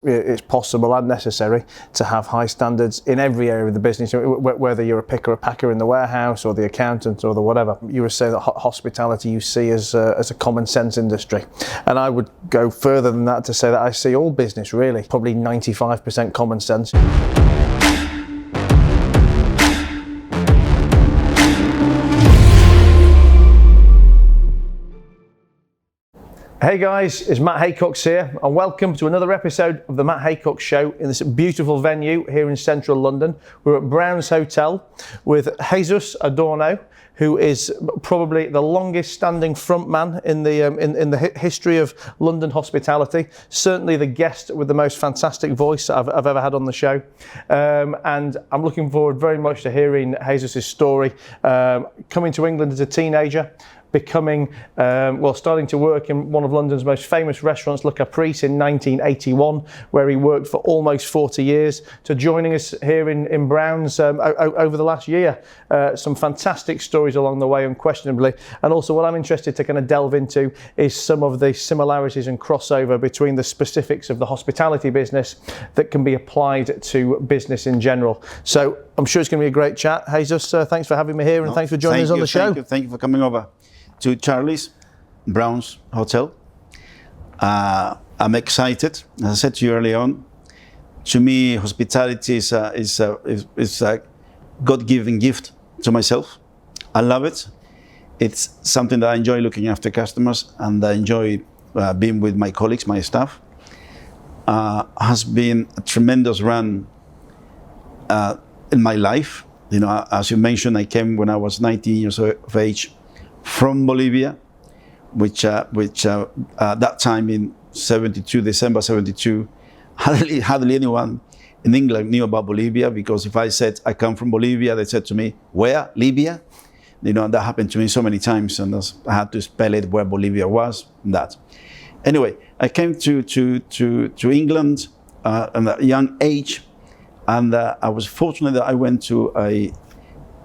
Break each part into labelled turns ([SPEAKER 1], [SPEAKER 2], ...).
[SPEAKER 1] It's possible and necessary to have high standards in every area of the business, whether you're a picker or packer in the warehouse or the accountant or the whatever. You would say that hospitality you see as a common sense industry. And I would go further than that to say that I see all business really, probably 95% common sense. Hey guys, it's Matt Haycox here, and welcome to another episode of the Matt Haycox Show in this beautiful venue here in central London. We're at Brown's Hotel with Jesus Adorno, who is probably the longest standing frontman in the history of London hospitality. Certainly the guest with the most fantastic voice I've ever had on the show. And I'm looking forward very much to hearing Jesus' story. Coming to England as a teenager, becoming, starting to work in one of London's most famous restaurants, Le Caprice, in 1981, where he worked for almost 40 years, to joining us here in Brown's over the last year. Some fantastic stories along the way, unquestionably. And also what I'm interested to kind of delve into is some of the similarities and crossover between the specifics of the hospitality business that can be applied to business in general. So I'm sure it's going to be a great chat. Jesus, thanks for having me here, and thanks for joining us on the show.
[SPEAKER 2] Thank you for coming over to Charlie's Brown's Hotel. I'm excited. As I said to you early on, to me, hospitality is a God-given gift to myself. I love it. It's something that I enjoy, looking after customers, and I enjoy being with my colleagues, my staff. Has been a tremendous run in my life. You know, as you mentioned, I came when I was 19 years of age from Bolivia, which at that time in December 72, hardly anyone in England knew about Bolivia, because if I said I come from Bolivia, they said to me, "Where? Libya?" You know, and that happened to me so many times, and I had to spell it where Bolivia was. And that. Anyway, I came to England at a young age, and I was fortunate that I went to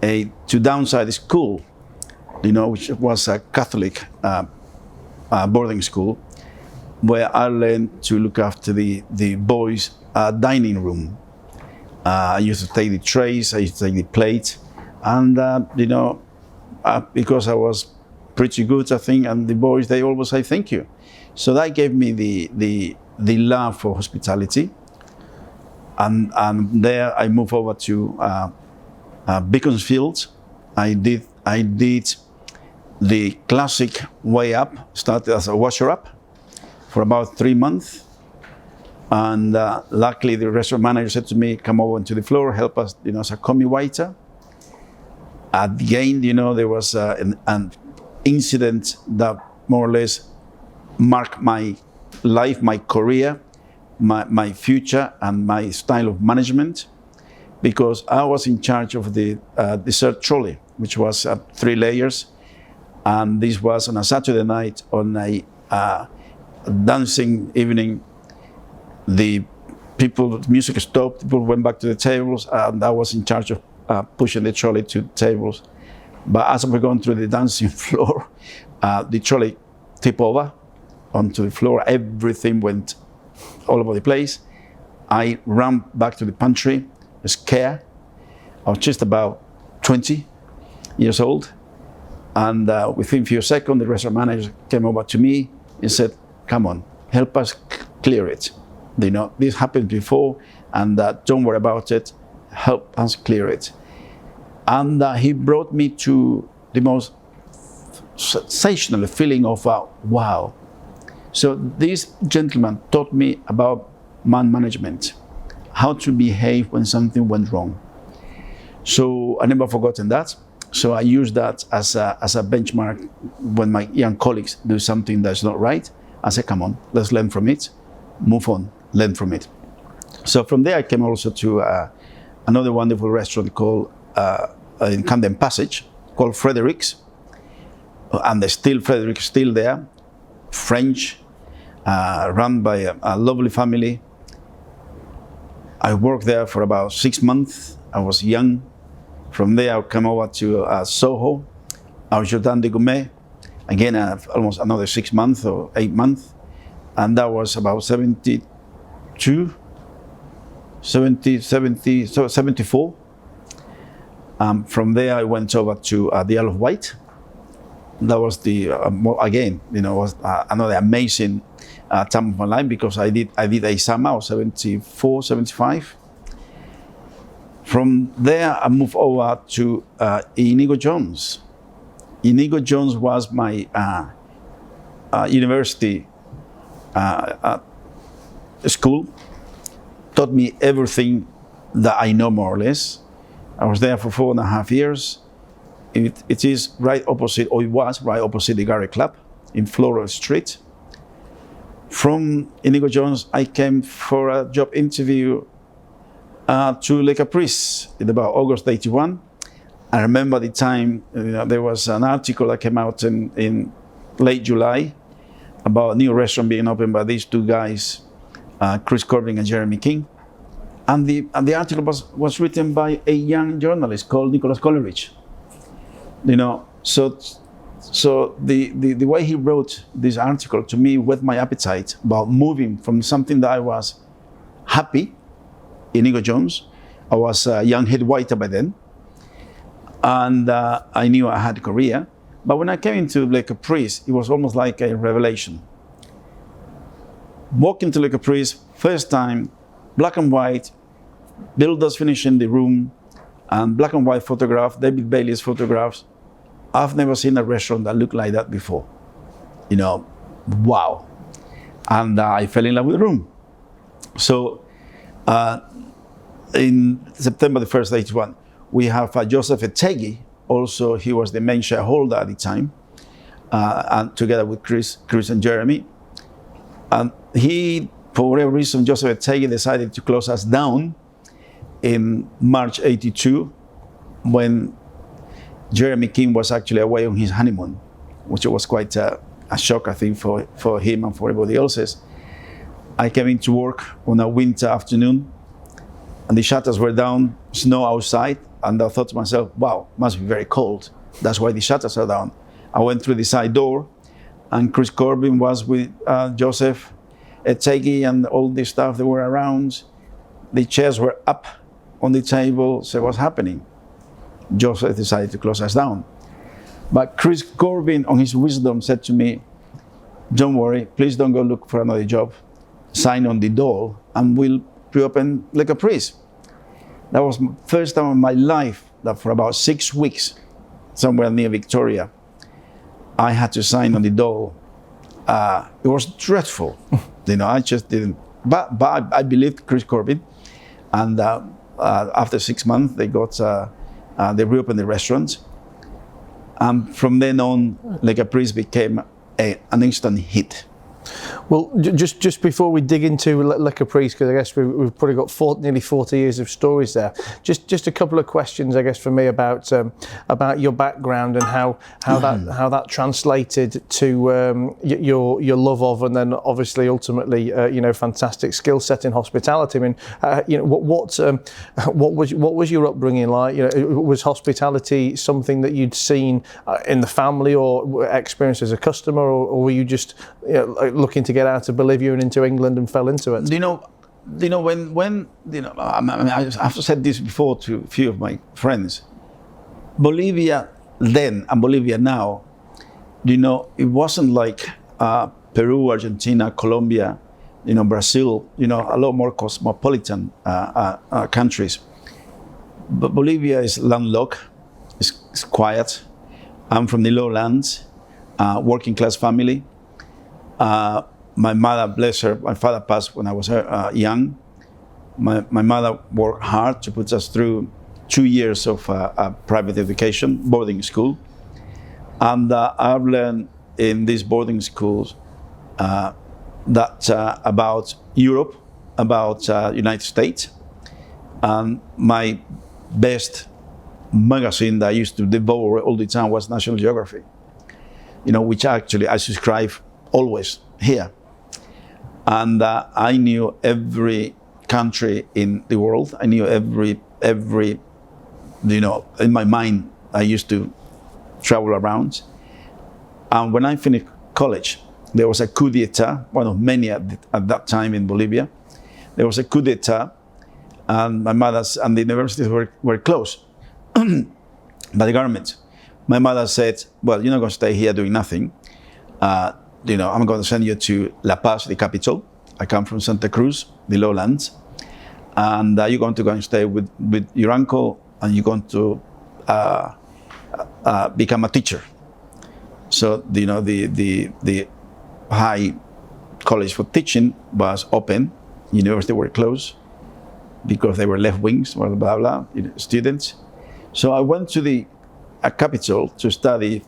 [SPEAKER 2] to downside school, you know, which was a Catholic boarding school, where I learned to look after the boys' dining room. I used to take the trays, I used to take the plates, and because I was pretty good, I think, and the boys, they always say thank you. So that gave me the love for hospitality, and there I moved over to Beaconsfield. I did the classic way up, started as a washer up for about 3 months. And luckily the restaurant manager said to me, "Come over to the floor, help us, you know, as a commis waiter." At the end, you know, there was an incident that more or less marked my life, my career, my future, and my style of management, because I was in charge of the dessert trolley, which was 3 layers. And this was on a Saturday night, on a dancing evening. The music stopped, people went back to the tables, and I was in charge of pushing the trolley to tables. But as we were going through the dancing floor, the trolley tipped over onto the floor. Everything went all over the place. I ran back to the pantry, scared. I was just about 20 years old. And within a few seconds, the restaurant manager came over to me and said, "Come on, help us clear it. You know, this happened before, and don't worry about it. Help us clear it." And he brought me to the most sensational feeling of wow. So this gentleman taught me about man management, how to behave when something went wrong. So I never forgotten that. So I use that as a benchmark when my young colleagues do something that's not right. I say, "Come on, let's learn from it, move on, learn from it." So from there, I came also to another wonderful restaurant called in Camden Passage, called Frederick's, and Frederick's still there, French, run by a lovely family. I worked there for about 6 months. I was young. From there, I came over to Soho, our Jardin de Gourmet, again almost another 6 months or 8 months, and that was about 70 74. From there, I went over to the Isle of Wight. That was was another amazing time of my life, because I did a summer of 74, 75. From there, I moved over to Inigo Jones. Inigo Jones was my university school. Taught me everything that I know, more or less. I was there for 4.5 years. It is right opposite, or it was right opposite the Garrick Club in Floral Street. From Inigo Jones, I came for a job interview to Le Caprice in about August 81. I remember the time, there was an article that came out in late July about a new restaurant being opened by these two guys, Chris Corbin and Jeremy King. And the article was written by a young journalist called Nicholas Coleridge. So the way he wrote this article to me whet my appetite about moving from something that I was happy, Inigo Jones. I was a young head waiter by then, and I knew I had a career. But when I came into Le Caprice, it was almost like a revelation. Walking to Le Caprice, first time, black and white, builders finishing the room, and black and white photograph, David Bailey's photographs. I've never seen a restaurant that looked like that before. Wow. And I fell in love with the room. So in September the 1st, 81, we have Joseph Etegi. Also, he was the main shareholder at the time, and together with Chris and Jeremy. And he, for whatever reason, Joseph Etegi decided to close us down in March 82, when Jeremy King was actually away on his honeymoon, which was quite a shock, I think, for him and for everybody else. I came into work on a winter afternoon, and the shutters were down, snow outside, and I thought to myself, wow, must be very cold. That's why the shutters are down. I went through the side door, and Chris Corbin was with Joseph Etegi and all the staff that were around. The chairs were up on the table, so what's happening? Joseph decided to close us down. But Chris Corbin, on his wisdom, said to me, don't worry, please don't go look for another job. Sign on the door and we'll reopen Le Caprice. That was the first time in my life that for about 6 weeks, somewhere near Victoria, I had to sign on the door. It was dreadful. I just didn't. But I believed Chris Corbin. And after 6 months, they reopened the restaurant. And from then on, Le Caprice became an instant hit.
[SPEAKER 1] Well, just before we dig into Le Caprice, because I guess we've probably got nearly 40 years of stories there. Just a couple of questions, I guess, for me about your background and how that translated to your love of, and then obviously ultimately fantastic skill set in hospitality. I mean, what was your upbringing like? Was hospitality something that you'd seen in the family or experienced as a customer, or were you just looking to get out of Bolivia and into England and fell into it?
[SPEAKER 2] I've said this before to a few of my friends. Bolivia then and Bolivia now, it wasn't like Peru, Argentina, Colombia, Brazil, a lot more cosmopolitan countries. But Bolivia is landlocked, it's quiet. I'm from the lowlands, working class family. My mother, bless her, my father passed when I was young. My mother worked hard to put us through 2 years of private education, boarding school. And I've learned in these boarding schools that about Europe, about United States. And my best magazine that I used to devour all the time was National Geography, which actually I subscribe always here. And I knew every country in the world. I knew every, in my mind, I used to travel around. And when I finished college, there was a coup d'etat, one of many at that time in Bolivia. there was a coup d'etat, and my mother's and the universities were closed by the government. My mother said, well, you're not going to stay here doing nothing. I'm going to send you to La Paz, the capital. I come from Santa Cruz, the lowlands. And you're going to go and stay with your uncle, and you're going to become a teacher. So, the high college for teaching was open. University were closed because they were left wings, blah, blah, blah, students. So I went to the capital to study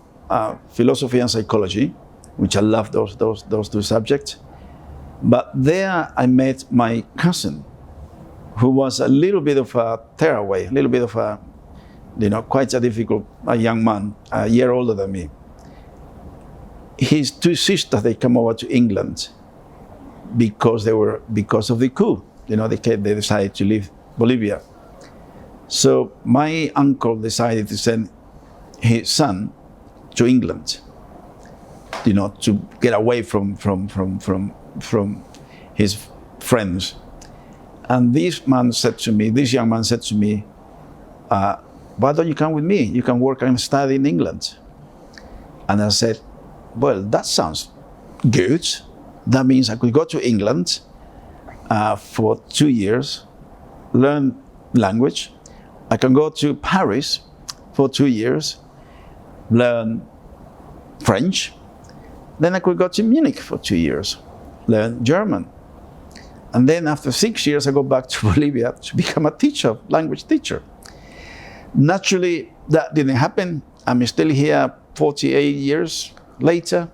[SPEAKER 2] philosophy and psychology, which I love those two subjects. But there I met my cousin, who was a little bit of a tearaway, a little bit of a, quite a difficult young man, a year older than me. His two sisters, they come over to England because of the coup. They decided to leave Bolivia. So my uncle decided to send his son to England, to get away from his friends. And this young man said to me, why don't you come with me? You can work and study in England. And I said, well, that sounds good. That means I could go to England for 2 years, learn language. I can go to Paris for 2 years, learn French. Then I could go to Munich for 2 years, learn German. And then after 6 years, I go back to Bolivia to become a teacher, language teacher. Naturally, that didn't happen. I'm still here 48 years later.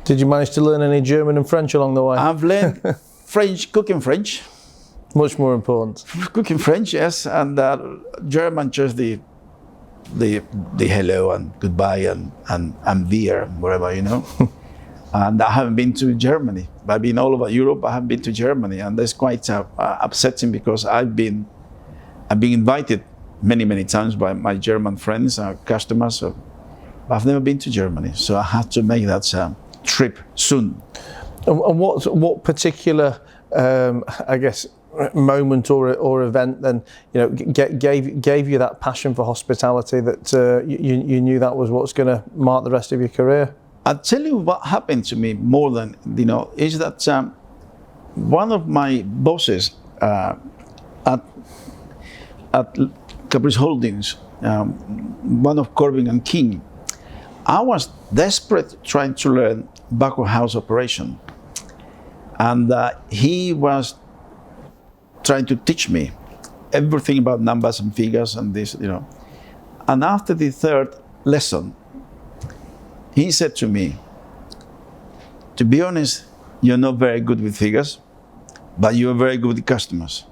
[SPEAKER 1] Did you manage to learn any German and French along the way?
[SPEAKER 2] I've learned French, cooking French.
[SPEAKER 1] Much more important.
[SPEAKER 2] Cooking French, yes, and German, just the hello and goodbye and beer, wherever, And I haven't been to Germany. I've been all over Europe. I haven't been to Germany, and that's quite upsetting because I've been invited many times by my German friends, customers. But I've never been to Germany, so I have to make that trip soon.
[SPEAKER 1] And what particular, moment or event then, gave you that passion for hospitality that you knew that was what's going to mark the rest of your career?
[SPEAKER 2] I'll tell you what happened to me more than, is that one of my bosses at Caprice Holdings, one of Corbin and King, I was desperate trying to learn back of house operation. And he was trying to teach me everything about numbers and figures and this, And after the third lesson, he said to me, to be honest, you're not very good with figures, but you're very good with customers.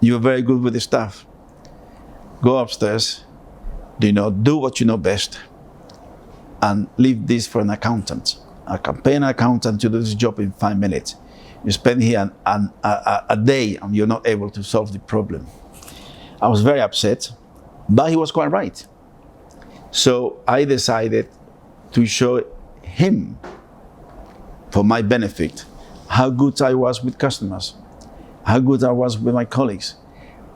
[SPEAKER 2] You're very good with the staff. Go upstairs, do what you know best, and leave this for an accountant. I can pay an accountant to do this job in 5 minutes. You spend here a day and you're not able to solve the problem. I was very upset, but he was quite right. So I decided to show him, for my benefit, how good I was with customers, how good I was with my colleagues.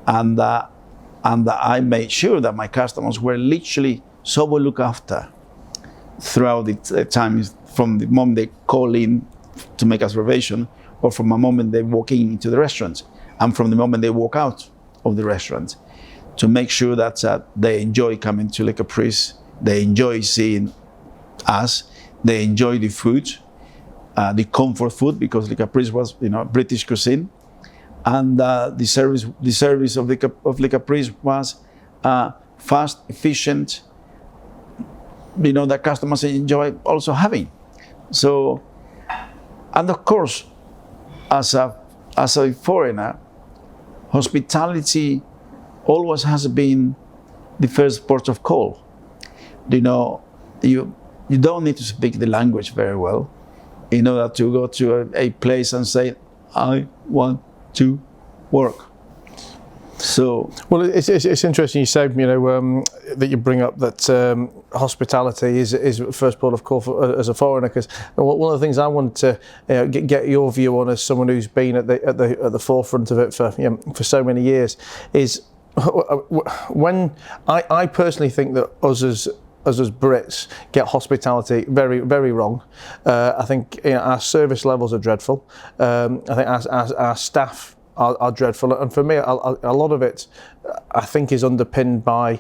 [SPEAKER 2] And I made sure that my customers were literally so well looked after throughout the time, from the moment they call in to make a reservation, or from the moment they walk into the restaurant, and from the moment they walk out of the restaurant, to make sure that they enjoy coming to Le Caprice, they enjoy seeing us, they enjoy the food, the comfort food, because Le Caprice was, British cuisine, and the service of Le Caprice was fast, efficient, that customers enjoy also having. So, and of course, as a foreigner, hospitality always has been the first port of call. You don't need to speak the language very well in order to go to a place and say, I want to work. So,
[SPEAKER 1] well, it's interesting you say, that you bring up that hospitality is first port of call for, as a foreigner, because one of the things I wanted to get your view on as someone who's been at the forefront of it for so many years is when I personally think that us as Brits get hospitality very, very wrong. I think our service levels are dreadful. I think our staff are dreadful, and for me, a lot of it, I think, is underpinned by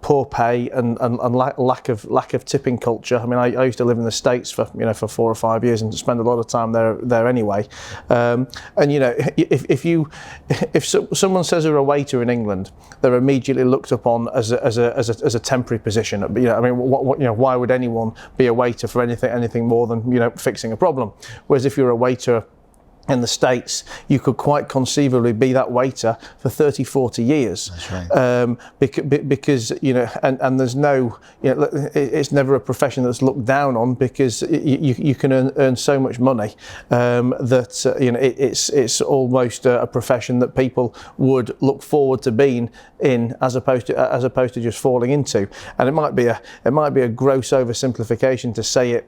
[SPEAKER 1] poor pay and lack of tipping culture. I mean, I used to live in the States for 4 or 5 years and spend a lot of time there anyway. And if someone says they're a waiter in England, they're immediately looked upon as a temporary position. Why would anyone be a waiter for anything more than fixing a problem? Whereas if you're a waiter in the States, you could quite conceivably be that waiter for 30, 40 years.
[SPEAKER 2] That's right.
[SPEAKER 1] Because and there's no, it's never a profession that's looked down on, because you can earn so much money that it's almost a profession that people would look forward to being in, as opposed to just falling into. And it might be a gross oversimplification to say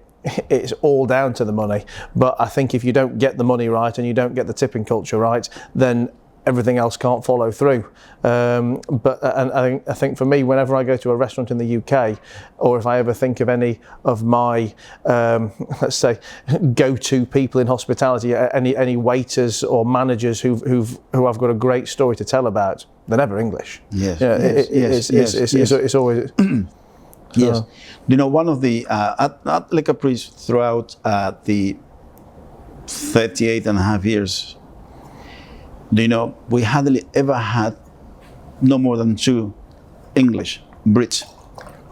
[SPEAKER 1] it's all down to the money, but I think if you don't get the money right and you don't get the tipping culture right, then everything else can't follow through. But I think for me, whenever I go to a restaurant in the UK, or if I ever think of any of my let's say go-to people in hospitality, any waiters or managers who I've got a great story to tell about, they're never English.
[SPEAKER 2] Yes.
[SPEAKER 1] It's always.
[SPEAKER 2] Yes. One of the at Le Caprice, throughout the 38 and a half years, we hardly ever had no more than 2 English Brits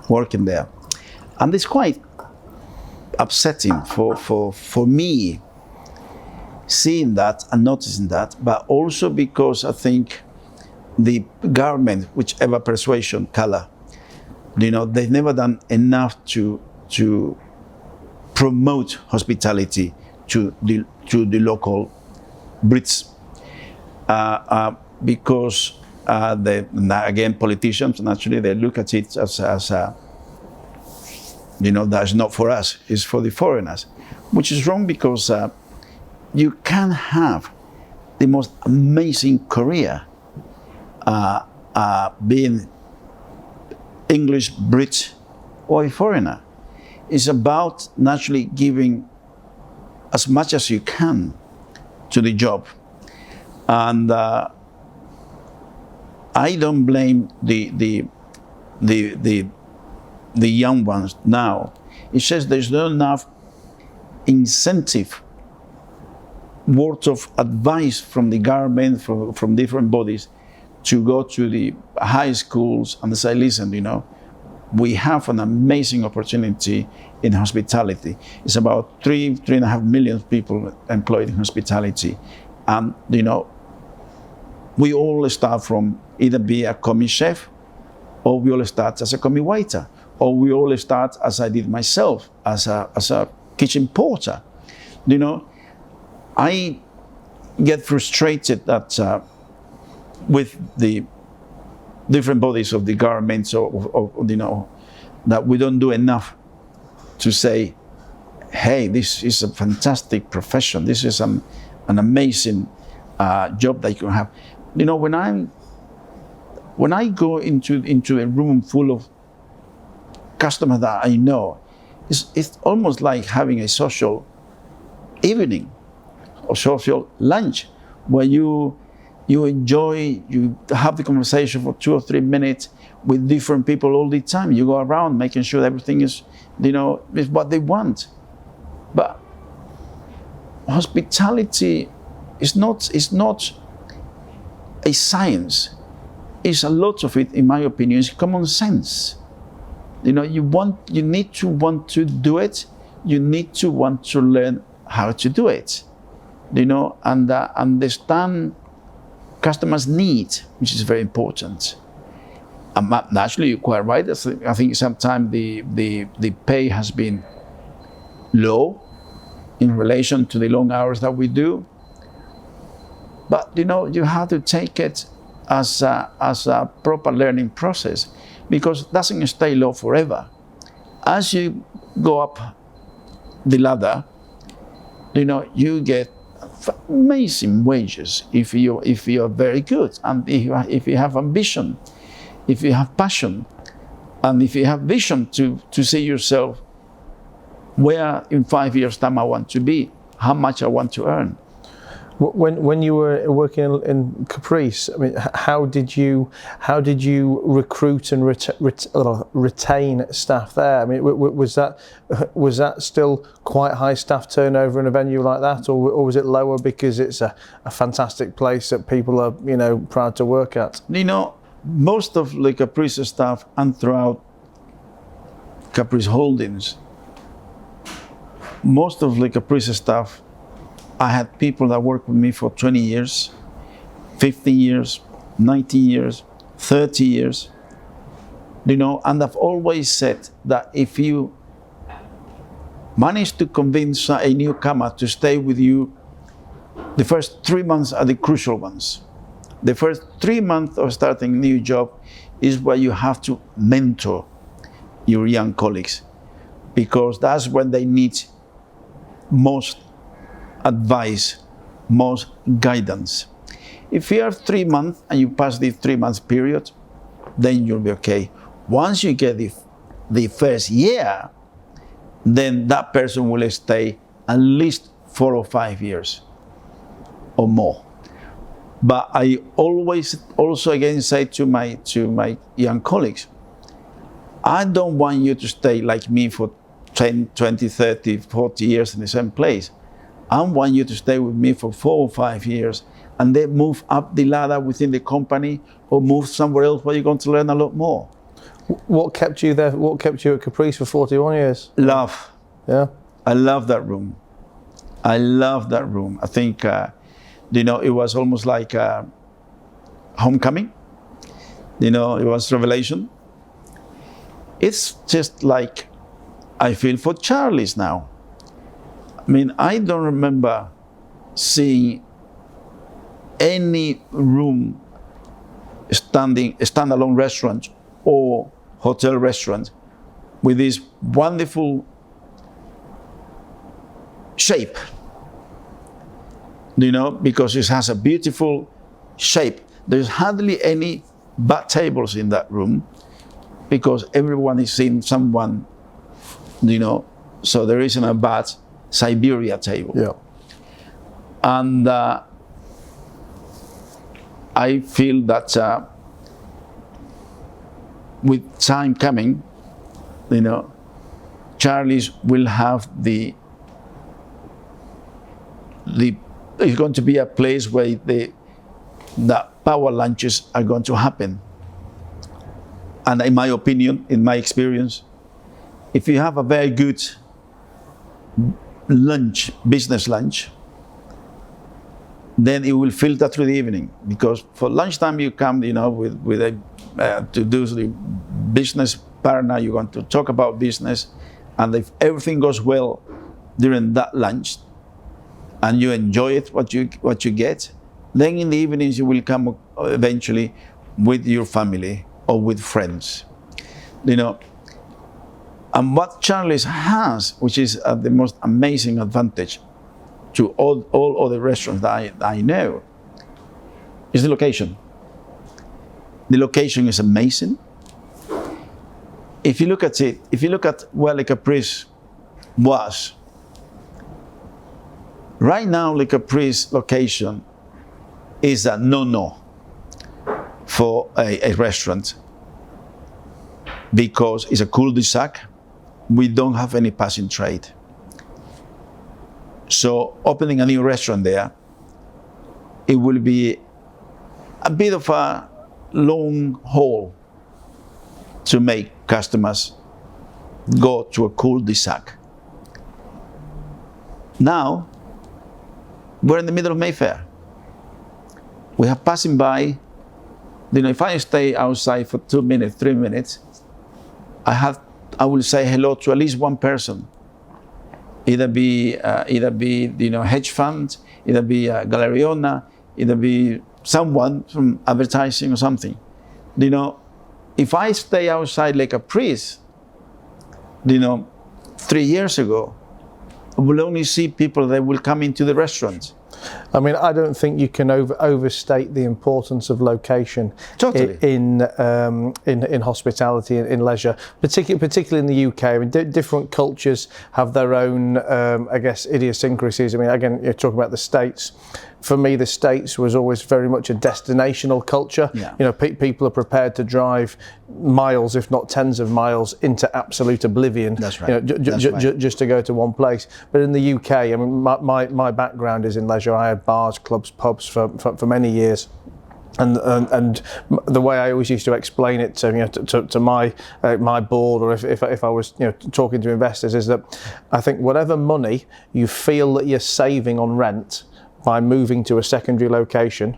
[SPEAKER 2] working there. And it's quite upsetting for me seeing that and noticing that, but also because I think the government, whichever persuasion color, they've never done enough to promote hospitality to the local Brits, because again, politicians naturally they look at it as that's not for us, it's for the foreigners, which is wrong, because you can have the most amazing career being English, Brit, or a foreigner. It's about naturally giving as much as you can to the job. And I don't blame the young ones now. It's just there's not enough incentive, words of advice from the government, from different bodies, to go to the high schools and say, listen, we have an amazing opportunity in hospitality. It's about 3.5 million people employed in hospitality. And, we all start from either be a commie chef, or we all start as a commie waiter, or we all start, as I did myself, as a kitchen porter. I get frustrated that with the different bodies of the government, that we don't do enough to say, hey, this is a fantastic profession. This is an amazing job that you can have. When I go into a room full of customers that I know, it's almost like having a social evening or social lunch, where you enjoy, you have the conversation for 2 or 3 minutes with different people all the time. You go around making sure that everything is, is what they want. But hospitality is not a science. It's a lot of it, in my opinion, is common sense. You need to want to do it. You need to want to learn how to do it. And understand customers' need, which is very important. And naturally, you're quite right. I think sometimes the pay has been low in relation to the long hours that we do. But you have to take it as a proper learning process, because it doesn't stay low forever. As you go up the ladder, you get amazing wages if you're very good, and if you have ambition, if you have passion, and if you have vision to see yourself where in 5 years' time I want to be, how much I want to earn.
[SPEAKER 1] When you were working in Caprice, I mean, how did you recruit and retain staff there? I mean, was that still quite high staff turnover in a venue like that, or was it lower because it's a fantastic place that people are proud to work at?
[SPEAKER 2] Most of the Caprice staff and throughout Caprice Holdings, most of the Caprice staff, I had people that worked with me for 20 years, 15 years, 19 years, 30 years, and I've always said that if you manage to convince a newcomer to stay with you, the first 3 months are the crucial ones. The first 3 months of starting a new job is where you have to mentor your young colleagues, because that's when they need most advice, most guidance. If you have 3 months and you pass the 3 months period, then you'll be okay. Once you get the first year, then that person will stay at least 4 or 5 years or more. But I always also again say to my young colleagues, I don't want you to stay like me for 10, 20, 30, 40 years in the same place. I want you to stay with me for 4 or 5 years and then move up the ladder within the company or move somewhere else where you're going to learn a lot more.
[SPEAKER 1] What kept you there? What kept you at Caprice for 41 years?
[SPEAKER 2] Love.
[SPEAKER 1] Yeah.
[SPEAKER 2] I love that room. I love that room. I think, it was almost like homecoming. It was revelation. It's just like I feel for Charlie's now. I mean, I don't remember seeing any room, standalone restaurant or hotel restaurant with this wonderful shape, because it has a beautiful shape. There's hardly any bad tables in that room because everyone is seeing someone, so there isn't a bad Siberia table.
[SPEAKER 1] Yeah.
[SPEAKER 2] And I feel that with time coming, Charlie's will have it's going to be a place where the power lunches are going to happen. And in my opinion, in my experience, if you have a very good lunch, business lunch, then it will filter through the evening, because for lunchtime you come, with a to do the business partner. You're going to talk about business, and if everything goes well during that lunch, and you enjoy it, what you get, then in the evenings you will come eventually with your family or with friends, And what Charlie's has, which is the most amazing advantage to all other restaurants that I know, is the location. The location is amazing. If you look at where Le Caprice was, right now Le Caprice location is a no-no for a restaurant, because it's a cul-de-sac. We don't have any passing trade. So opening a new restaurant there, it will be a bit of a long haul to make customers go to a cul-de-sac. Now, we're in the middle of Mayfair. We have passing by, if I stay outside for 2 minutes, 3 minutes, I will say hello to at least one person. Either be hedge fund, either be Galeriona, either be someone from advertising or something. You know, if I stay outside like a priest, 3 years ago, I will only see people that will come into the restaurant.
[SPEAKER 1] I mean, I don't think you can overstate the importance of location
[SPEAKER 2] Totally.
[SPEAKER 1] in hospitality and in leisure, particularly in the UK. I mean, different cultures have their own, I guess, idiosyncrasies. I mean, again, you're talking about the States. For me, the States was always very much a destinational culture.
[SPEAKER 2] Yeah.
[SPEAKER 1] You know, people are prepared to drive miles, if not tens of miles, into absolute oblivion.
[SPEAKER 2] That's right.
[SPEAKER 1] You know, just to go to one place. But in the UK, I mean, my background is in leisure. I had bars, clubs, pubs for many years. And the way I always used to explain it to my board, or if I was talking to investors, is that I think whatever money you feel that you're saving on rent by moving to a secondary location,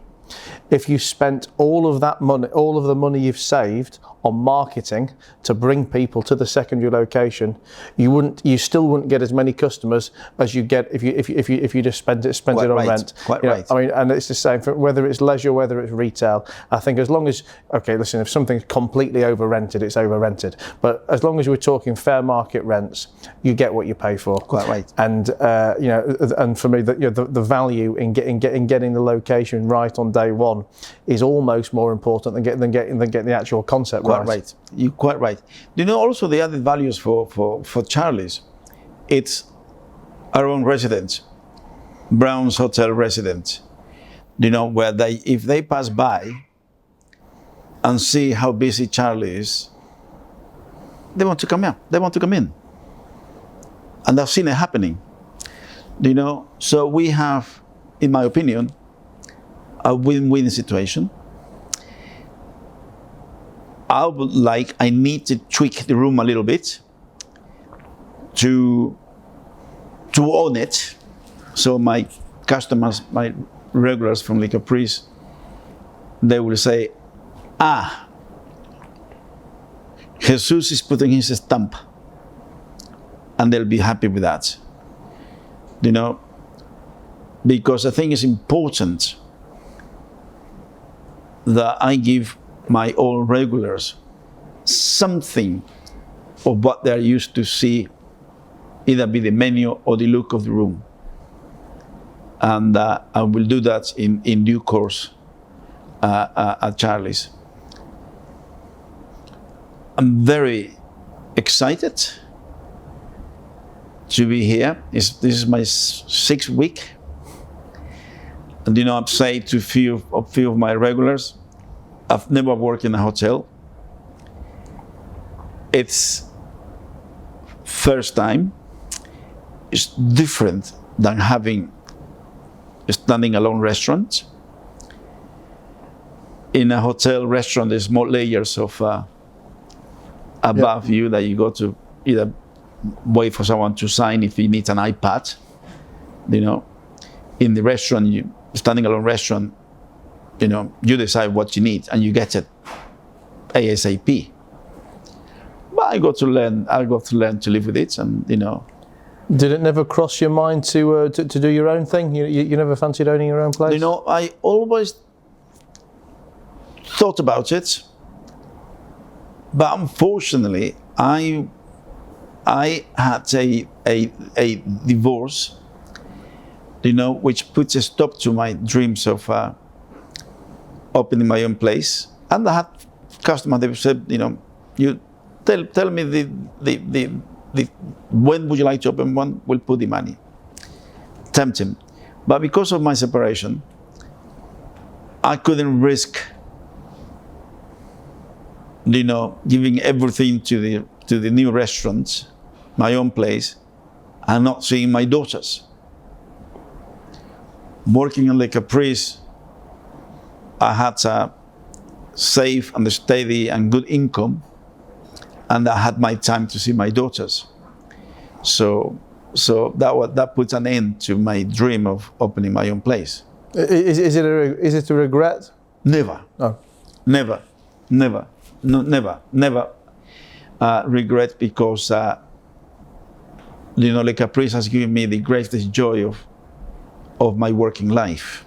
[SPEAKER 1] if you spent all of the money you've saved on marketing to bring people to the secondary location, you still wouldn't get as many customers as you get if you just spent it on rent.
[SPEAKER 2] Quite right.
[SPEAKER 1] I mean, and it's the same for whether it's leisure, whether it's retail. I think as long as, okay, listen, if something's completely over rented, it's over rented. But as long as we're talking fair market rents, you get what you pay for.
[SPEAKER 2] Quite right.
[SPEAKER 1] And and for me, the value in getting the location right on day one is almost more important than getting the actual concept right.
[SPEAKER 2] Quite right. You're quite right. Also the added values for Charlie's, it's our own residents, Brown's Hotel residents. Where if they pass by and see how busy Charlie is, they want to come in. They want to come in, and I've seen it happening. So we have, in my opinion, a win-win situation. I need to tweak the room a little bit to own it. So my customers, my regulars from Le Caprice, they will say, Jesus is putting his stamp, and they'll be happy with that. Because I think it's important that I give my old regulars something of what they're used to see, either be the menu or the look of the room. And I will do that in due course at Charlie's. I'm very excited to be here. This is my 6th week. And I've said to a few of my regulars, I've never worked in a hotel. It's first time. It's different than having a standing alone restaurant. In a hotel restaurant, there's more layers of above you that you go to either wait for someone to sign if you need an iPad. In the restaurant, standing alone restaurant, you decide what you need and you get it ASAP. But I got to learn to live with it, and
[SPEAKER 1] Did it never cross your mind to do your own thing? You never fancied owning your own place?
[SPEAKER 2] I always thought about it, but unfortunately, I had a divorce, which puts a stop to my dreams of opening my own place. And I had customers that said, you tell me the when would you like to open one? We'll put the money. Tempt him. But because of my separation, I couldn't risk, giving everything to the new restaurant, my own place, and not seeing my daughters. Working in Le Caprice, I had a safe and steady and good income, and I had my time to see my daughters. So that puts an end to my dream of opening my own place.
[SPEAKER 1] Is it a regret?
[SPEAKER 2] Never.
[SPEAKER 1] Oh.
[SPEAKER 2] Never. No, never regret, because Le Caprice has given me the greatest joy of my working life.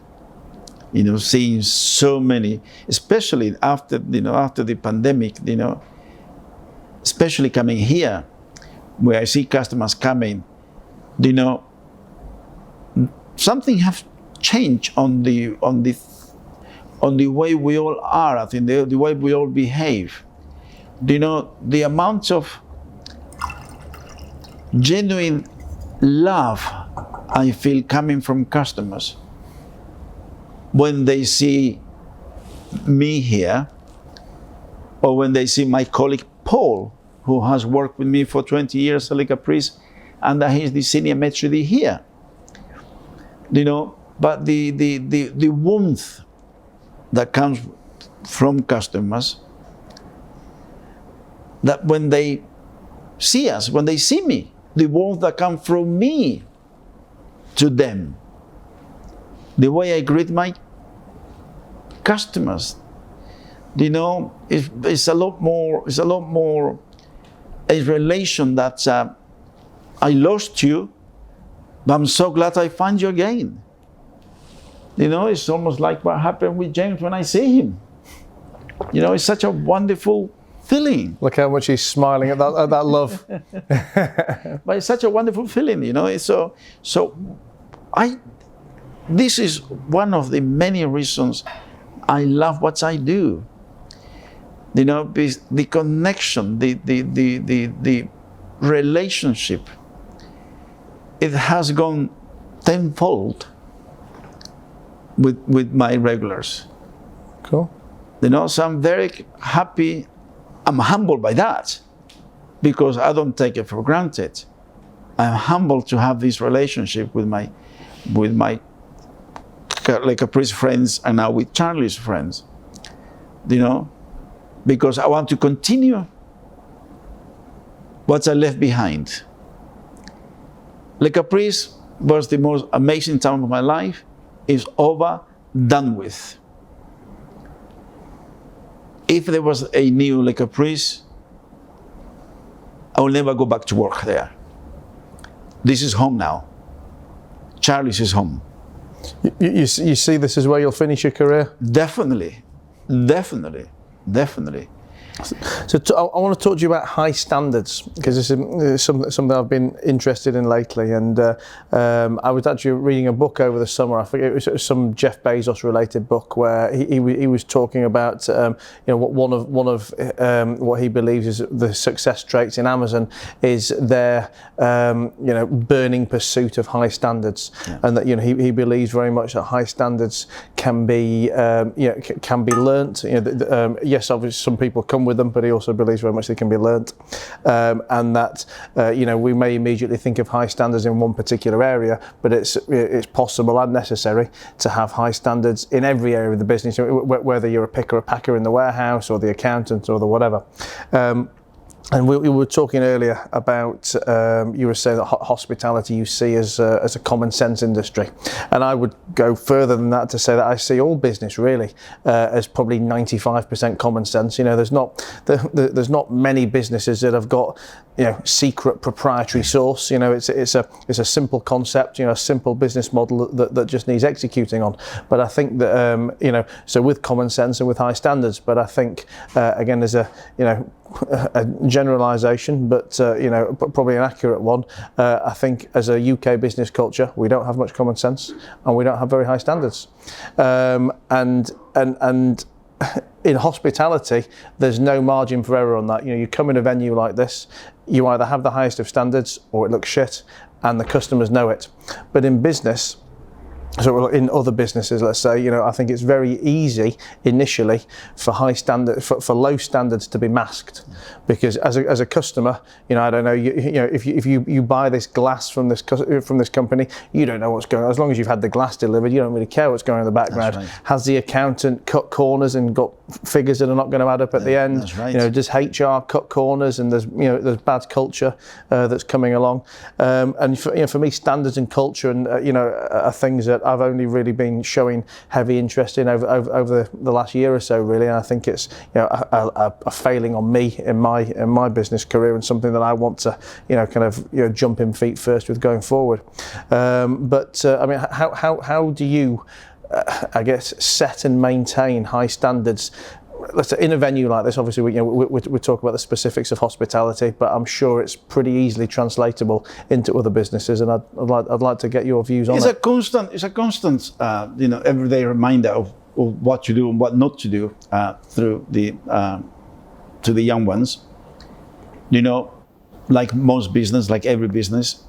[SPEAKER 2] seeing so many, especially after the pandemic, especially coming here, where I see customers coming, something has changed on the way we all are. I think the way we all behave. The amount of genuine love I feel coming from customers when they see me here, or when they see my colleague Paul, who has worked with me for 20 years at Le Caprice, and that he's the senior maitre d' here. But the warmth that comes from customers, that when they see us, when they see me, the warmth that comes from me to them, the way I greet my customers, it's a lot more a relation that I lost you, but I'm so glad I find you again. It's almost like what happened with James when I see him. It's such a wonderful feeling.
[SPEAKER 1] Look how much he's smiling at that love.
[SPEAKER 2] But it's such a wonderful feeling, this is one of the many reasons I love what I do. The connection, the relationship, it has gone tenfold with my regulars.
[SPEAKER 1] Cool.
[SPEAKER 2] So I'm very happy. I'm humbled by that, because I don't take it for granted. I'm humbled to have this relationship with my Le Caprice friends, and now with Charlie's friends. Because I want to continue what I left behind. Le Caprice was the most amazing time of my life. It's over, done with. If there was a new Le Caprice, I will never go back to work there. This is home now. Charlie's is home.
[SPEAKER 1] You see this is where you'll finish your career?
[SPEAKER 2] Definitely.
[SPEAKER 1] So I want to talk to you about high standards, because this is something I've been interested in lately. And I was actually reading a book over the summer. I forget, it was some Jeff Bezos related book, where he was talking about one of what he believes is the success traits in Amazon is their burning pursuit of high standards, and that he believes very much that high standards can be learnt. Yes, obviously some people come with them, but he also believes very much they can be learnt, and that we may immediately think of high standards in one particular area, but it's possible and necessary to have high standards in every area of the business, whether you're a picker or packer in the warehouse, or the accountant, or the whatever. And we were talking earlier about, you were saying that hospitality you see as a common sense industry. And I would go further than that to say that I see all business really as probably 95% common sense. There's not many businesses that have got secret proprietary sauce. It's a simple concept, a simple business model that just needs executing on. But I think that so with common sense and with high standards. But I think again, there's a generalisation, but probably an accurate one. I think as a UK business culture, we don't have much common sense, and we don't have very high standards. And in hospitality, there's no margin for error on that. You come in a venue like this, you either have the highest of standards or it looks shit, and the customers know it. But in business, so in other businesses, let's say, I think it's very easy initially for for low standards to be masked, because as a customer, I don't know, if you buy this glass from this company, you don't know what's going on. As long as you've had the glass delivered, you don't really care what's going on in the background.
[SPEAKER 2] That's right.
[SPEAKER 1] Has the accountant cut corners and got figures that are not going to add up at the end?
[SPEAKER 2] That's right.
[SPEAKER 1] Does HR cut corners, and there's bad culture that's coming along? And for me, standards and culture and are things that I've only really been showing heavy interest in over the last year or so, really. And I think it's a failing on me in my business career, and something that I want to jump in feet first with going forward. But I mean, how do you I guess, set and maintain high standards? Let's say in a venue like this, obviously we talk about the specifics of hospitality, but I'm sure it's pretty easily translatable into other businesses, and I'd like to get your views on it.
[SPEAKER 2] It's a constant, everyday reminder of what to do and what not to do through to the young ones. Like most business, like every business,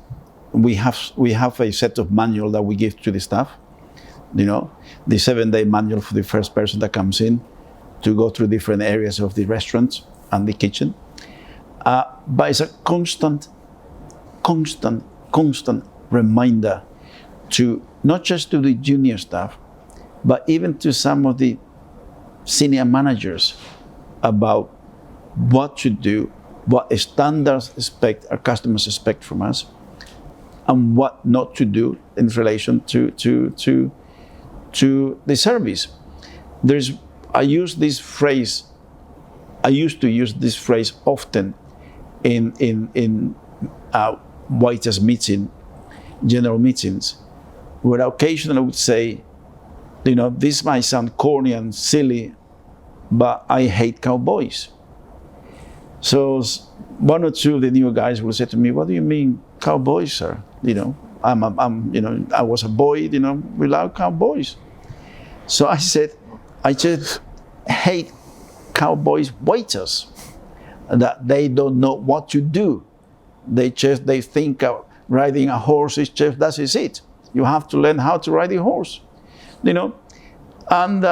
[SPEAKER 2] we have a set of manual that we give to the staff. The 7-day manual for the first person that comes in, to go through different areas of the restaurant and the kitchen. But it's a constant reminder to not just to the junior staff, but even to some of the senior managers about what to do, what standards our customers expect from us, and what not to do in relation to the service. I used to use this phrase often in waiters meeting, general meetings, where occasionally I would say, this might sound corny and silly, but I hate cowboys. So one or two of the new guys will say to me, "What do you mean cowboys, sir? I was a boy, we love cowboys." So I said, I just hate cowboys waiters, that they don't know what to do. They think riding a horse is just, that is it. You have to learn how to ride a horse, and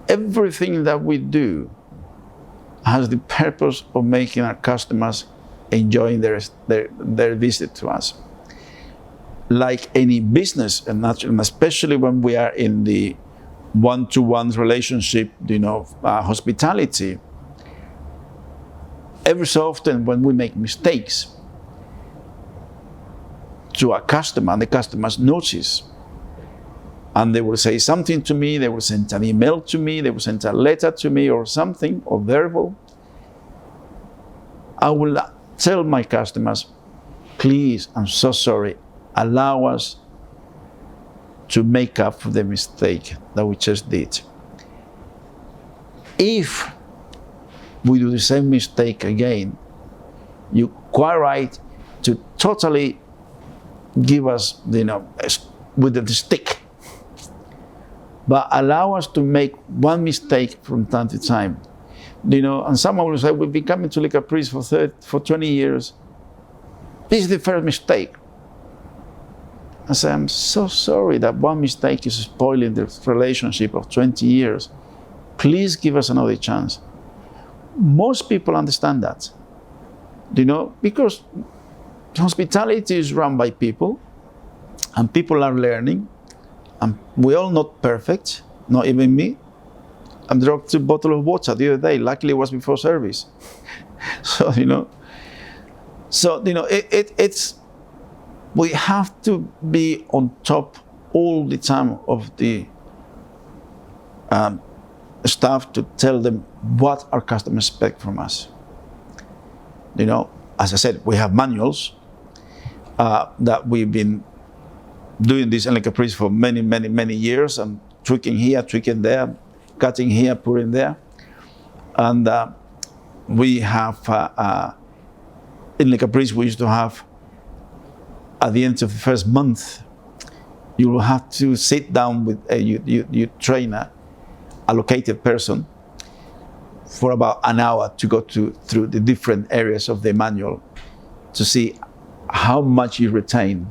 [SPEAKER 2] everything that we do has the purpose of making our customers enjoying their visit to us. Like any business, and especially when we are in the one-to-one relationship, hospitality, every so often when we make mistakes to a customer, and the customers notice, and they will say something to me, they will send an email to me, they will send a letter to me or something, or verbal, I will tell my customers, "Please, I'm so sorry, allow us to make up for the mistake that we just did. If we do the same mistake again, you're quite right to totally give us, with the stick. But allow us to make one mistake from time to time." And someone will say, "We've been coming to Le Caprice for 20 years. This is the first mistake." I say, "I'm so sorry that one mistake is spoiling the relationship of 20 years. Please give us another chance." Most people understand that, because hospitality is run by people, and people are learning, and we're all not perfect, not even me. I dropped a bottle of water the other day. Luckily, it was before service. It's we have to be on top all the time of the staff to tell them what our customers expect from us. As I said, we have manuals that we've been doing this in Le Caprice for many years, and tweaking here, tweaking there, cutting here, putting there. And we have, in Le Caprice, we used to have, at the end of the first month, you will have to sit down with you train a allocated person for about an hour to go through the different areas of the manual to see how much you retain.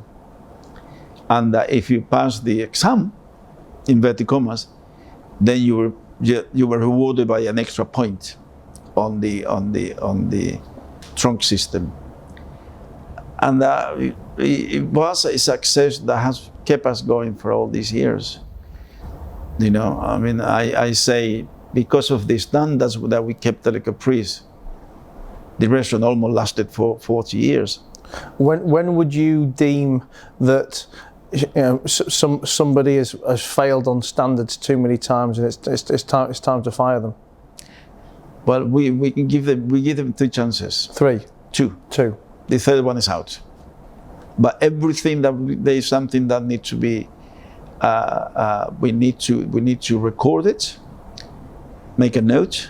[SPEAKER 2] And if you pass the exam, inverted commas, then you were rewarded by an extra point on the trunk system. And it was a success that has kept us going for all these years. I say, because of the standards that we kept at Le Caprice, the restaurant almost lasted for 40 years.
[SPEAKER 1] When would you deem that somebody has failed on standards too many times, and it's time to fire them?
[SPEAKER 2] Well, we give them 3 chances.
[SPEAKER 1] 3?
[SPEAKER 2] 2.
[SPEAKER 1] 2.
[SPEAKER 2] The third one is out. But everything there is something that needs to be we need to record it, make a note,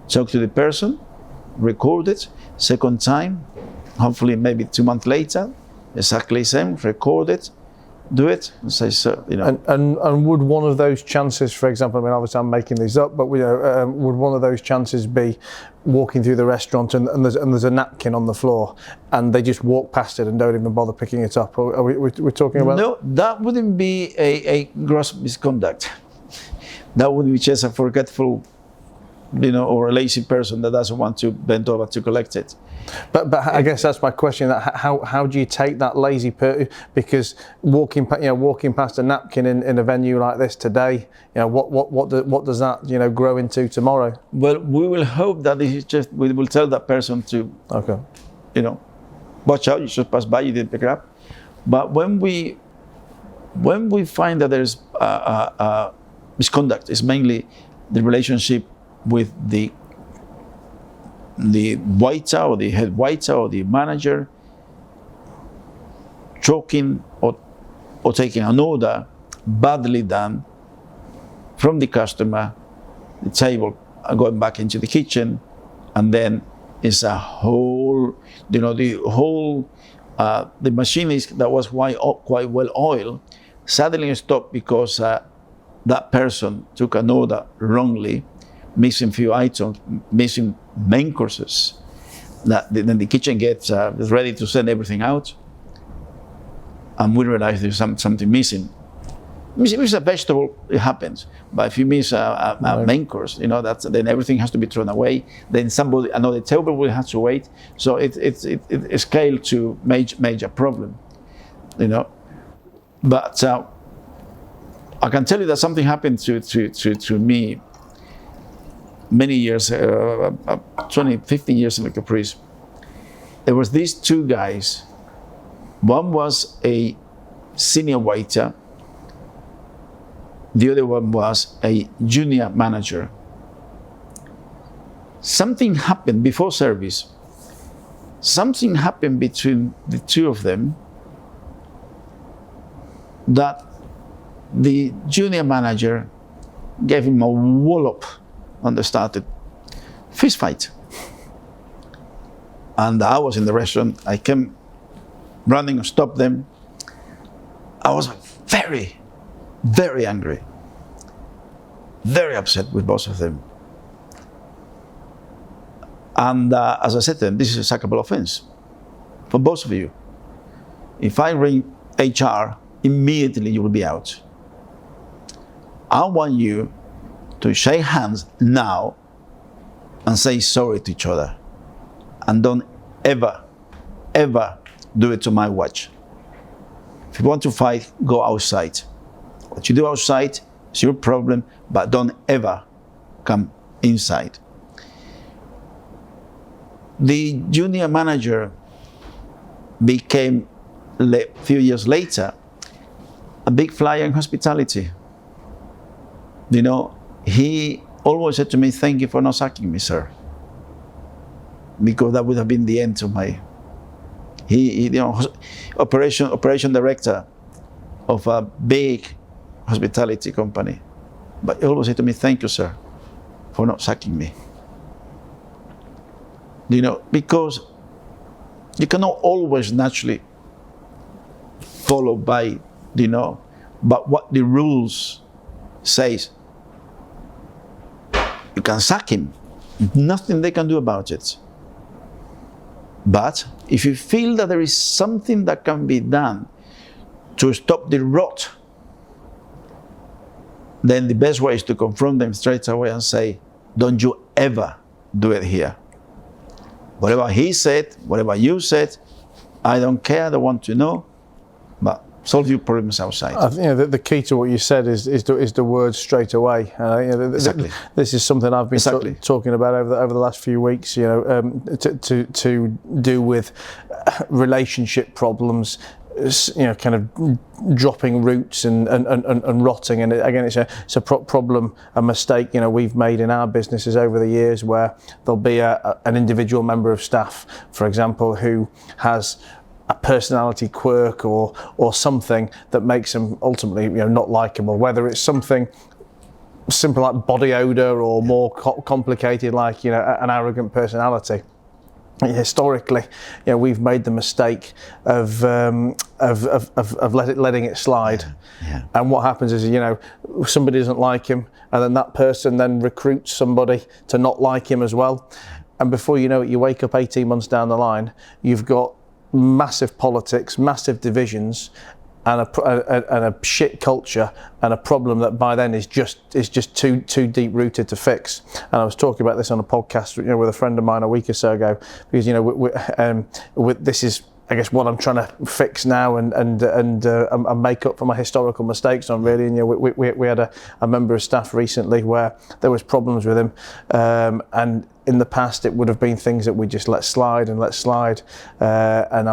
[SPEAKER 2] talk to the person, record it. Second time, hopefully maybe 2 months later, exactly same, record it, do it, and say, so, you know.
[SPEAKER 1] And would one of those chances, for example, I mean, obviously I'm making these up, but would one of those chances be walking through the restaurant and there's a napkin on the floor and they just walk past it and don't even bother picking it up? Are we're talking about?
[SPEAKER 2] No, that wouldn't be a gross misconduct. That would be just a forgetful, or a lazy person that doesn't want to bend over to collect it.
[SPEAKER 1] But I guess that's my question. How do you take that lazy person? Because walking past a napkin in a venue like this today, what does that grow into tomorrow?
[SPEAKER 2] Well, we will hope that this is just, we will tell that person to,
[SPEAKER 1] okay,
[SPEAKER 2] watch out, you should pass by, you didn't pick it up. But when we find that there's misconduct, it's mainly the relationship with the waiter or the head waiter or the manager talking or taking an order badly done from the customer, the table, going back into the kitchen, and then it's a whole, the machine that was quite well oiled suddenly stopped because that person took an order wrongly, missing few items, missing main courses. Then the kitchen gets ready to send everything out, and we realize there's something missing. If it's a vegetable, it happens. But if you miss a main course, then everything has to be thrown away. Then another table will have to wait. So it's scaled to major problem, But I can tell you that something happened to me many years, 15 years in the Caprice. There was these two guys. One was a senior waiter. The other one was a junior manager. Something happened before service. Something happened between the two of them that the junior manager gave him a wallop and they started fist fight. And I was in the restaurant. I came running and stopped them. I was very, very angry, very upset with both of them. And as I said to them, this is a sackable offense for both of you. If I ring HR, immediately you will be out. I want you to shake hands now and say sorry to each other. And don't ever, ever do it to my watch. If you want to fight, go outside. What you do outside is your problem, but don't ever come inside. The junior manager became, a few years later, a big flyer in hospitality. He always said to me, "Thank you for not sacking me, sir." Because that would have been the end of my, operation director of a big hospitality company. But he always said to me, "Thank you, sir, for not sacking me." Because you cannot always naturally follow by, but what the rules says. You can sack him. Nothing they can do about it. But if you feel that there is something that can be done to stop the rot, then the best way is to confront them straight away and say, "Don't you ever do it here. Whatever he said, whatever you said, I don't care, I don't want to know, but solve your problems outside."
[SPEAKER 1] I think the key to what you said is the word straight away.
[SPEAKER 2] Exactly.
[SPEAKER 1] This is something I've been talking about over the last few weeks. To do with relationship problems, kind of dropping roots and rotting. And again, it's a problem, a mistake we've made in our businesses over the years, where there'll be an individual member of staff, for example, who has a personality quirk or something that makes them ultimately, not likable. Whether it's something simple like body odor or more complicated like an arrogant personality. Historically, we've made the mistake of letting it slide.
[SPEAKER 2] Yeah.
[SPEAKER 1] And what happens is, somebody doesn't like him, and then that person then recruits somebody to not like him as well. And before you know it, you wake up 18 months down the line, you've got massive politics, massive divisions, and a shit culture, and a problem that by then is just too deep rooted to fix. And I was talking about this on a podcast, with a friend of mine a week or so ago, because this is, I guess, what I'm trying to fix now and make up for my historical mistakes on, really. And we had a member of staff recently where there was problems with him, and in the past it would have been things that we just let slide. And I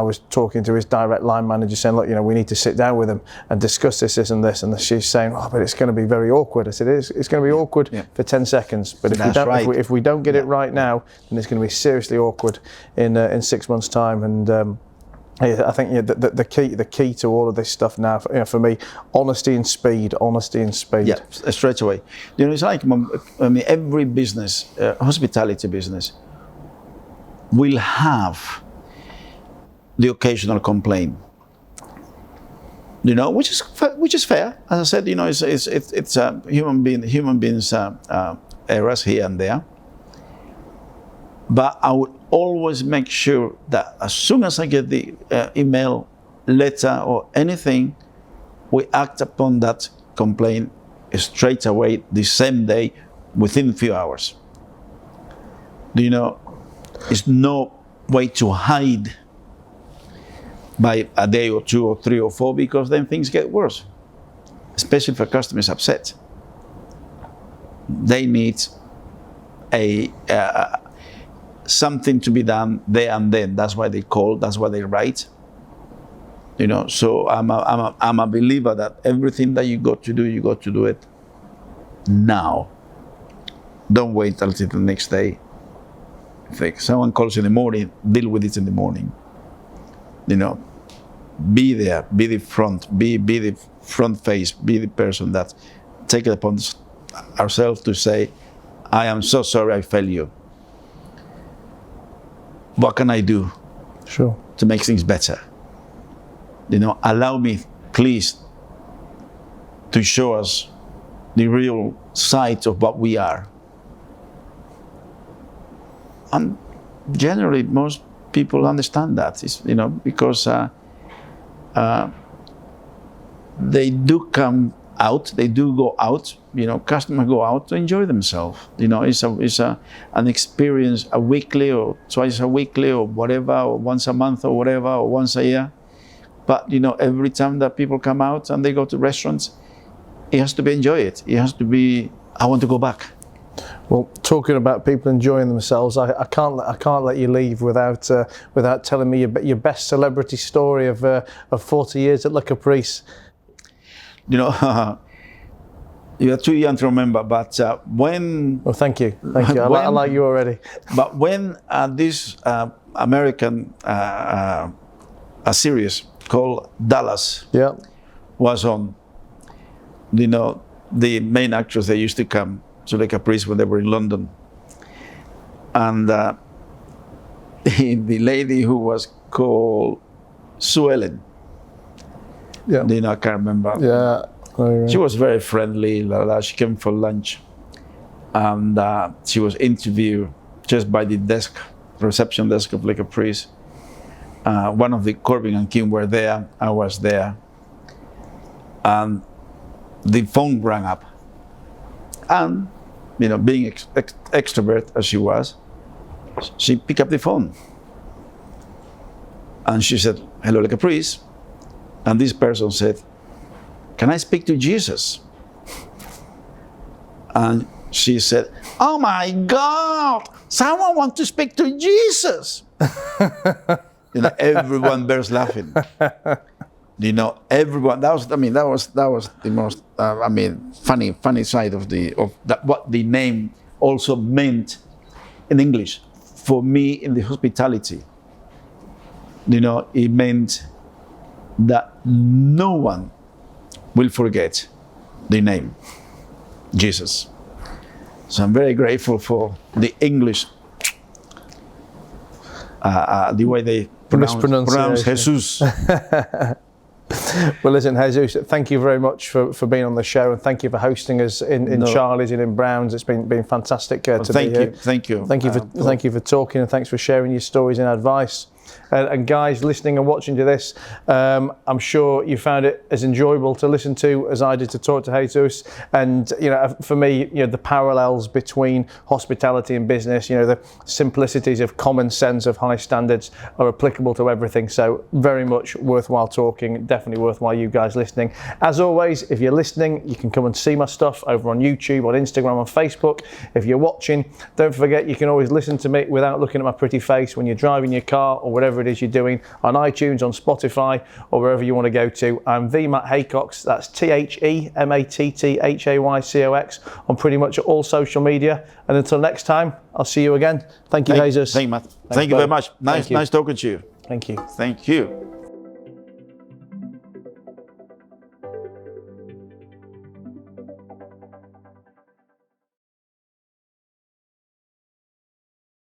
[SPEAKER 1] was talking to his direct line manager saying, look, we need to sit down with him and discuss this and this. And she's saying, oh, but it's going to be very awkward. I said, it's going to be awkward for 10 seconds. But if we don't get it right now, then it's going to be seriously awkward in 6 months' time. And I think the key to all of this stuff now, for me, honesty and speed. Yeah,
[SPEAKER 2] straight away. It's like, every business, hospitality business, will have the occasional complaint. Which is fair. As I said, it's human beings errors here and there. But I would always make sure that as soon as I get the email, letter, or anything, we act upon that complaint straight away, the same day, within a few hours. It's no way to hide by a day or two or three or four, because then things get worse, especially if a customer is upset. They need something to be done there and then. That's why they call, that's why they write. So I'm a believer that everything that you got to do it now. Don't wait until the next day. If someone calls in the morning, deal with it in the morning. Be there, be the front, be the front face, be the person that take it upon ourselves to say, I am so sorry I failed you. What can I do to make things better? Allow me, please, to show us the real side of what we are. And generally, most people understand that, because they do come out, they do go out, customers go out to enjoy themselves. It's an experience, a weekly or twice a weekly or whatever, or once a month or whatever, or once a year. But, every time that people come out and they go to restaurants, it has to be enjoy it. It has to be, I want to go back.
[SPEAKER 1] Well, talking about people enjoying themselves, I can't let you leave without telling me your best celebrity story of 40 years at Le Caprice.
[SPEAKER 2] You are too young to remember, but when...
[SPEAKER 1] Well, thank you. I like you already.
[SPEAKER 2] But when this American a series called Dallas was on, the main actors, they used to come to Le Caprice when they were in London. And the lady who was called Sue Ellen, I can't remember.
[SPEAKER 1] Yeah.
[SPEAKER 2] She was very friendly. She came for lunch, and she was interviewed just by the reception desk of Le Caprice. One of the Corbin and Kim were there. I was there, and the phone rang up. And being extrovert as she was, she picked up the phone, and she said, "Hello, Le Caprice," and this person said, "Can I speak to Jesus?" And she said, "Oh my God, someone wants to speak to Jesus." Everyone burst laughing. Everyone. That was the most funny side of that. What the name also meant in English for me in the hospitality. it meant that no one will forget the name Jesus. So I'm very grateful for the English, the way they pronounce Jesus.
[SPEAKER 1] Well, listen, Jesus, thank you very much for being on the show, and thank you for hosting us in Charlie's and in Brown's. It's been fantastic to be here.
[SPEAKER 2] Thank you.
[SPEAKER 1] Thank you for talking, and thanks for sharing your stories and advice. And guys listening and watching to this, I'm sure you found it as enjoyable to listen to as I did to talk to Jesus. And for me, the parallels between hospitality and business, the simplicities of common sense of high standards are applicable to everything. So very much worthwhile talking. Definitely worthwhile you guys listening. As always, if you're listening, you can come and see my stuff over on YouTube, on Instagram, on Facebook. If you're watching, don't forget you can always listen to me without looking at my pretty face when you're driving your car or whatever it is you're doing, on iTunes, on Spotify, or wherever you want to go to. I'm the Matt Haycox, that's TheMattHaycox on pretty much all social media. And until next time, I'll see you again. Thank you, Jesus.
[SPEAKER 2] Thank you, Matt. Thank you very much. Nice talking to you.
[SPEAKER 1] Thank you.
[SPEAKER 2] Thank you.